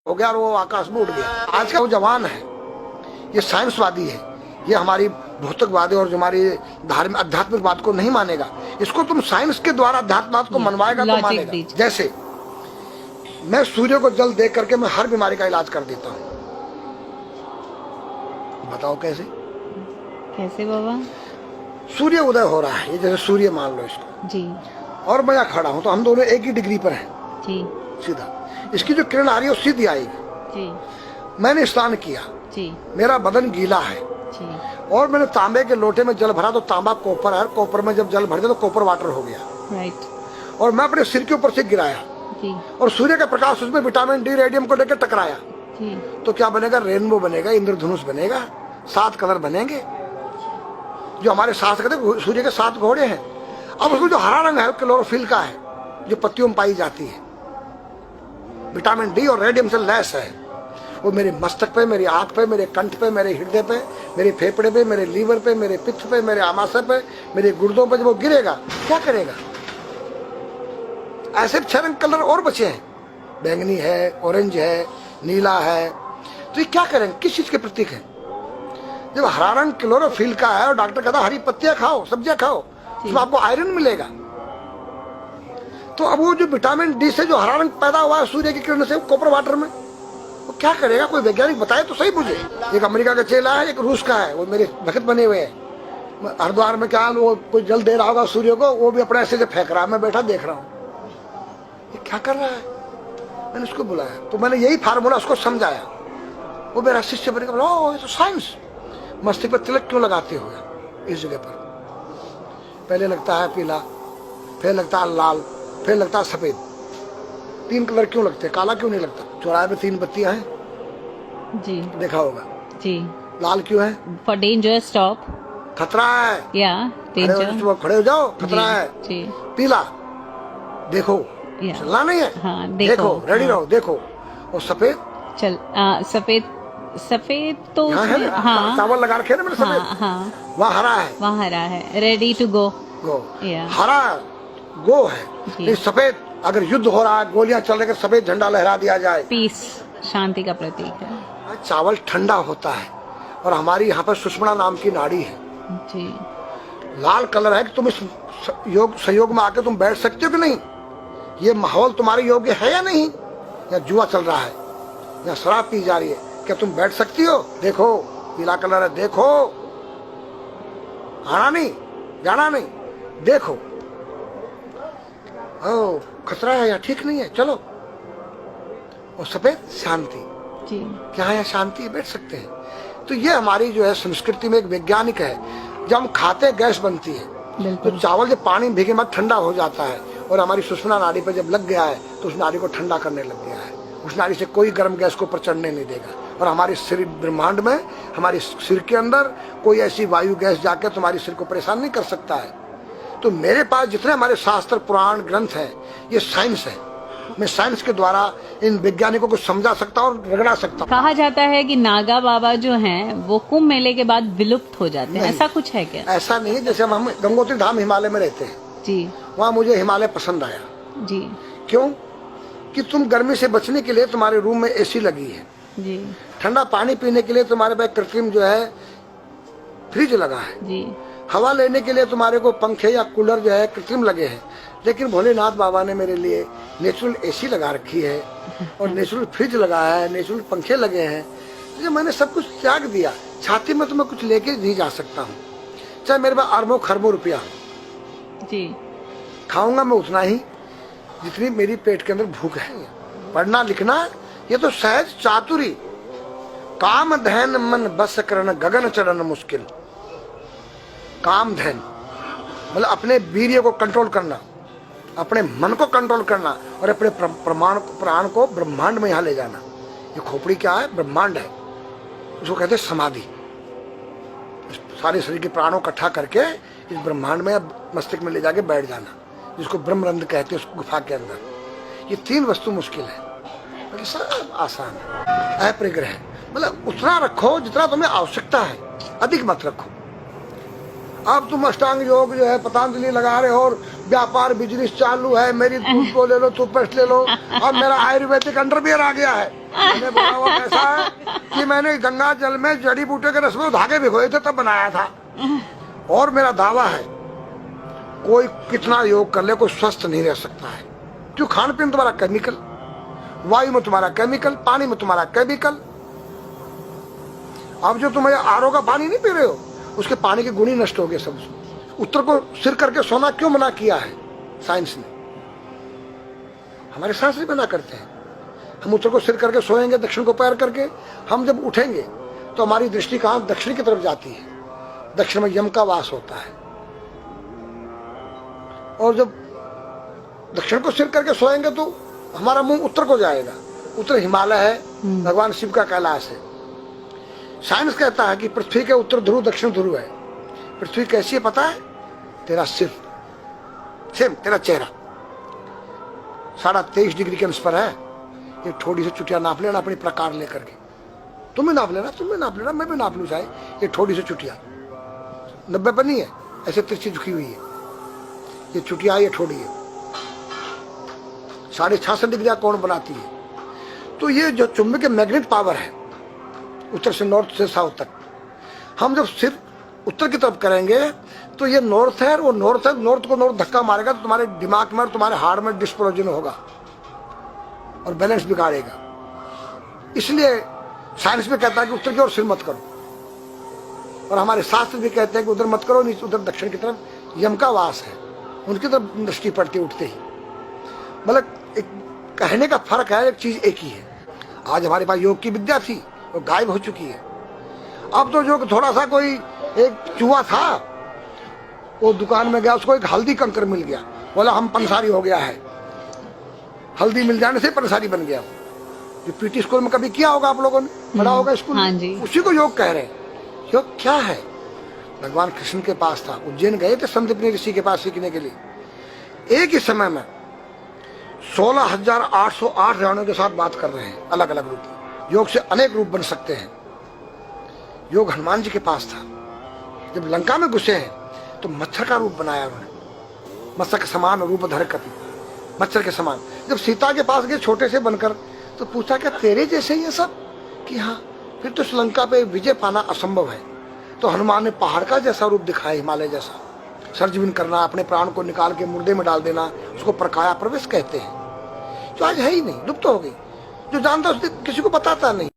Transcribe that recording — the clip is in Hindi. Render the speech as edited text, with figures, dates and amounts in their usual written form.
हो गया और वो आकाश में उड़ गया। आज का वो जवान है, ये साइंसवादी है, ये हमारी भौतिकवादी और जो हमारी धार्मिक आध्यात्मिकवाद को नहीं मानेगा। इसको तुम साइंस के द्वारा अध्यात्मवाद को मनवाएगा तो मानेगा। जैसे मैं सूर्य को जल दे करके मैं हर बीमारी का इलाज कर देता हूँ। बताओ कैसे? कैसे बाबा? सूर्य उदय हो रहा है, ये जैसे सूर्य मान लो इसको जी, और मैं यहाँ खड़ा हूँ तो हम दोनों एक ही डिग्री पर हैं जी, सीधा। इसकी जो किरण आ रही है वो सीधी आएगी। जी, मैंने स्नान किया, जी, मेरा बदन गीला है जी, और मैंने तांबे के लोटे में जल भरा तो तांबा कॉपर है, कॉपर में जब जल भर दिया तो कॉपर वाटर हो गया। राइट। और मैं अपने सिर के ऊपर से गिराया जी, और सूर्य का प्रकाश उसमें विटामिन डी रेडियम को लेकर टकराया जी, तो क्या बनेगा? रेनबो बनेगा, इंद्रधनुष बनेगा, 7 कलर बनेंगे। जो हमारे साथ कहते सूर्य के 7 घोड़े हैं। अब उसमें जो हरा रंग है क्लोरोफिल का है, जो पत्तियों में पाई जाती है, विटामिन डी और रेडियम से लैस है। वो मेरे मस्तक पे, मेरी आंख पे, मेरे कंठ पे, मेरे हृदय पे, मेरे फेफड़े पे, मेरे लीवर पे, मेरे पित्त पे, मेरे आमाशय पे, मेरे गुर्दों पे जब वो गिरेगा क्या करेगा? ऐसे 6 रंग कलर और बचे हैं, बैंगनी है, ऑरेंज है, नीला है। तो ये क्या करेंगे? किस चीज के प्रतीक है? जब हरा रंग क्लोरोफिल का है और डॉक्टर कहता हरी पत्तियां खाओ, सब्जियां खाओ, उसमें आपको आयरन मिलेगा। तो अब वो जो विटामिन डी से जो हरा रंग पैदा हुआ है सूर्य की किरण से कॉपर वाटर में, वो क्या करेगा? कोई वैज्ञानिक बताए तो सही मुझे। एक अमेरिका का चेला है, एक रूस का है, वो मेरे भक्त बने हुए हैं। हरिद्वार में क्या वो कोई जल दे रहा होगा सूर्य को, वो भी अपने ऐसे से फेंक रहा है, मैं बैठा देख रहा हूँ ये क्या कर रहा है। मैंने उसको बुलाया तो मैंने यही फार्मूला उसको समझाया। वो मेरा शिष्य बनेगा, बोला ओ ये तो साइंस। मस्तिष्क पर तिलक क्यों लगाते हो इस जगह पर? पहले लगता है पीला, फिर लगता है लाल, फिर लगता है सफेद। 3 कलर क्यों लगते हैं? काला क्यों नहीं लगता? चौराहे पे 3 बत्तियां हैं, जी देखा होगा। जी। लाल क्यों है? फॉर डेंजर स्टॉप, खतरा है, या डेंजर, खड़े हो जाओ, खतरा है। जी। पीला देखो, चलना नहीं है, हाँ, देखो रेडी रहो, देखो। और सफेद चल सफेद, सफेद तो है ना, हाँ, चावल लगा रखे ना मैंने सफेद, हाँ, हाँ, वहाँ हरा है, वहाँ हरा है, रेडी टू गो। गो हरा गो है। नहीं सफेद, अगर युद्ध हो रहा है, गोलियां चल रही है, सफेद झंडा लहरा दिया जाए, पीस, शांति का प्रतीक है। चावल ठंडा होता है। और हमारी यहाँ पर सुषुम्ना नाम की नाड़ी है जी। लाल कलर है कि तुम इस योग सहयोग में आके तुम बैठ सकते हो कि नहीं? ये माहौल तुम्हारे योग्य है या नहीं? या जुआ चल रहा है, या शराब पी जा रही है, क्या तुम बैठ सकती हो? देखो पीला कलर है, देखो, आना नहीं, जाना नहीं, देखो। ओ खतरा है या ठीक नहीं है, चलो। और सफेद शांति, जी। क्या है? शांति, बैठ सकते हैं। तो ये हमारी जो है संस्कृति में एक वैज्ञानिक है। जब हम खाते गैस बनती है, तो चावल जब पानी में भीगे मत ठंडा हो जाता है, और हमारी सुषुम्ना नाड़ी पर जब लग गया है तो उस नाड़ी को ठंडा करने लग गया है। उस नाड़ी से कोई गर्म गैस को ऊपर चढ़ने नहीं देगा। और हमारे सिर ब्रह्मांड में, हमारे सिर के अंदर कोई ऐसी वायु गैस जाकर तुम्हारी सिर को परेशान नहीं कर सकता है। तो मेरे पास जितने हमारे शास्त्र पुराण ग्रंथ हैं, ये साइंस है। मैं साइंस के द्वारा इन वैज्ञानिकों को समझा सकता हूँ और रगड़ा सकता हूँ। कहा जाता है कि नागा बाबा जो हैं वो कुंभ मेले के बाद विलुप्त हो जाते हैं, ऐसा कुछ है क्या? ऐसा नहीं है। जैसे हम गंगोत्री धाम हिमालय में रहते हैं जी, वहाँ मुझे हिमालय पसंद आया। जी। क्यों? कि तुम गर्मी से बचने के लिए तुम्हारे रूम में एसी लगी है, जी, ठंडा पानी पीने के लिए तुम्हारे पास कृत्रिम जो है फ्रिज लगा है, जी, हवा लेने के लिए तुम्हारे को पंखे या कूलर जो है कृत्रिम लगे हैं। लेकिन भोलेनाथ बाबा ने मेरे लिए नेचुरल एसी लगा रखी है और नेचुरल फ्रिज लगाया है, नेचुरल पंखे लगे हैं। तो मैंने सब कुछ त्याग दिया। छाती में तो मैं कुछ लेके नहीं जा सकता हूँ, चाहे मेरे पास अरबों खरबों रुपया हो। जी। खाऊंगा मैं उतना ही जितनी मेरी पेट के अंदर भूख है। पढ़ना लिखना ये तो सहज चातुरी, काम धैन मन बस करन गगन चढ़न मुश्किल। काम धैन मतलब अपने वीर्य को कंट्रोल करना, अपने मन को कंट्रोल करना और अपने प्राण को ब्रह्मांड में यहाँ ले जाना। ये खोपड़ी क्या है? ब्रह्मांड है। उसको कहते हैं समाधि। सारे शरीर के प्राणों इकट्ठा करके इस ब्रह्मांड में मस्तिष्क में ले जाके बैठ जाना, जिसको ब्रह्मरंध्र कहते हैं, उस गुफा के अंदर। ये 3 वस्तु मुश्किल है, बाकी सब आसान है। अपरिग्रह मतलब उतना रखो जितना तुम्हें आवश्यकता है, अधिक मत रखो। अब तुम अष्टांग योग जो है पतंजलि लगा रहे हो और व्यापार बिजनेस चालू है, मेरी दूध को ले लो, टूथपेस्ट ले लो, और मेरा आयुर्वेदिक अंडरवियर आ गया है, मैंने बोला वो कैसा है कि मैंने गंगा जल में जड़ी बूटे के रस में धागे भिगोए थे तब बनाया था। और मेरा दावा है कोई कितना योग कर ले कोई स्वस्थ नहीं रह सकता है, क्यों? खान पीन तुम्हारा केमिकल, वायु में तुम्हारा केमिकल, पानी में तुम्हारा केमिकल। अब जो तुम आरओ का पानी नहीं पी रहे हो उसके पानी के गुण ही नष्ट हो गए सब। उत्तर को सिर करके सोना क्यों मना किया है साइंस ने? हमारे शास्त्र मना करते हैं। हम उत्तर को सिर करके सोएंगे, दक्षिण को पैर करके। हम जब उठेंगे तो हमारी दृष्टि कहां? दक्षिण की तरफ जाती है। दक्षिण में यम का वास होता है। और जब दक्षिण को सिर करके सोएंगे तो हमारा मुंह उत्तर को जाएगा। उत्तर हिमालय है, भगवान शिव का कैलाश है। साइंस कहता है कि पृथ्वी के उत्तर ध्रुव दक्षिण ध्रुव है। पृथ्वी कैसी है पता है? तेरा सिर, सेम तेरा चेहरा 23.5 डिग्री के अंश पर है। ये थोड़ी सी चुटिया नाप लेना अपनी प्रकार लेकर के। तुम भी नाप लेना, तुम भी नाप लेना, मैं भी नाप लूँ चाहे। ये थोड़ी सी चुटिया 90 पर नहीं है, ऐसे तिरछी झुकी हुई है। ये चुटिया ये थोड़ी है 66.5 डिग्री कोण बनाती है। तो ये जो चुंबकीय मैग्नेट पावर है उत्तर से नॉर्थ से साउथ तक, हम जब सिर उत्तर की तरफ करेंगे तो ये नॉर्थ है, वो नॉर्थ है। नॉर्थ को नॉर्थ धक्का मारेगा तो तुम्हारे दिमाग में और तुम्हारे हार्ट में डिस्प्रोजन होगा और बैलेंस बिगाड़ेगा। इसलिए साइंस भी कहता है कि उत्तर की ओर सिर मत करो, और हमारे शास्त्र भी कहते हैं कि उधर मत करो, नीचे उधर दक्षिण की तरफ यम का वास है, उनकी तरफ दृष्टि पड़ती उठते ही। मतलब एक कहने का फर्क है, एक चीज एक ही है। आज हमारे पास योग की विद्या थी वो गायब हो चुकी है। अब तो जो थोड़ा सा कोई एक चूहा था वो दुकान में गया, उसको एक हल्दी कंकर मिल गया, बोला हम पंसारी हो गया है। हल्दी मिल जाने से पंसारी बन गया। जो पीटी स्कूल में कभी किया होगा आप लोगों ने, पढ़ा होगा स्कूल हाँ में, जी। उसी को योग कह रहे हैं। योग क्या है? भगवान कृष्ण के पास था, उज्जैन गए थे संदीपनी ऋषि के पास सीखने के लिए। एक ही समय में 16,808 राणियों के साथ बात कर रहे हैं, अलग अलग रूप में। योग से अनेक रूप बन सकते हैं। योग हनुमान जी के पास था। जब लंका में घुसे हैं तो मच्छर का रूप बनाया उन्होंने, मत्स्य के समान रूप धर कर, मच्छर के समान। जब सीता के पास गए छोटे से बनकर तो पूछा क्या तेरे जैसे ये सब? कि हाँ। फिर तो श्रीलंका पे विजय पाना असंभव है। तो हनुमान ने पहाड़ का जैसा रूप दिखाया, हिमालय जैसा। सर्जविन करना, अपने प्राण को निकाल के मुर्दे में डाल देना, उसको प्रकाया प्रवेश कहते हैं। जो आज है ही नहीं, लुप्त हो गई। जो जानता है उसने किसी को बताता नहीं।